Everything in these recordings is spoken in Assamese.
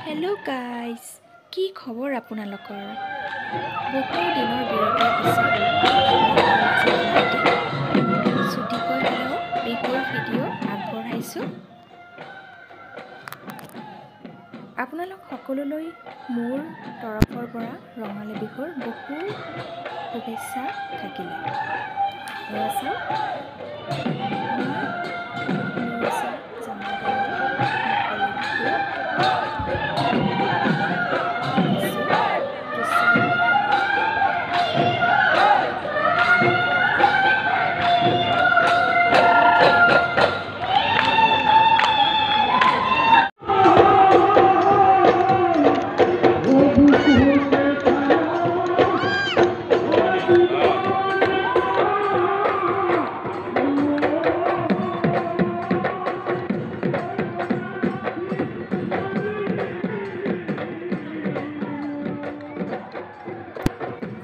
হেল্ল' গাইজ, কি খবৰ আপোনালোকৰ? বহু দিনৰ বিৰতিৰ পিছত আপোনালোকৰ মাজত এটি ছুটিকৈ হ'লেও বিহুৰ ভিডিঅ' আগবঢ়াইছোঁ। আপোনালোক সকলোলৈ মোৰ তৰফৰ পৰা ৰঙালী বিহুৰ বহু শুভেচ্ছা থাকিলে। এয়া চাওক, মই নিউজা জমাদাৰৰ মুকলি কিছু দৃশ্যাৱলী।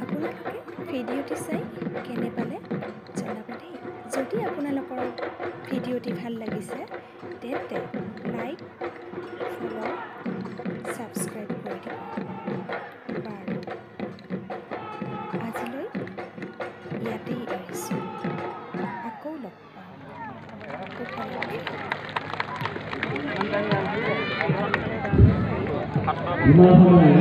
আপোনালোকে ভিডিঅ'টি চাই কেনে পালে জনাব দেই। যদি আপোনালোকৰ ভিডিঅ'টি ভাল লাগিছে তেন্তে লাইক, ফ'ল', ছাবস্ক্ৰাইব কৰি দিব। বাৰু, আজিলৈ ইয়াতেই এৰিছোঁ। আকৌ লগ পাম। ইমান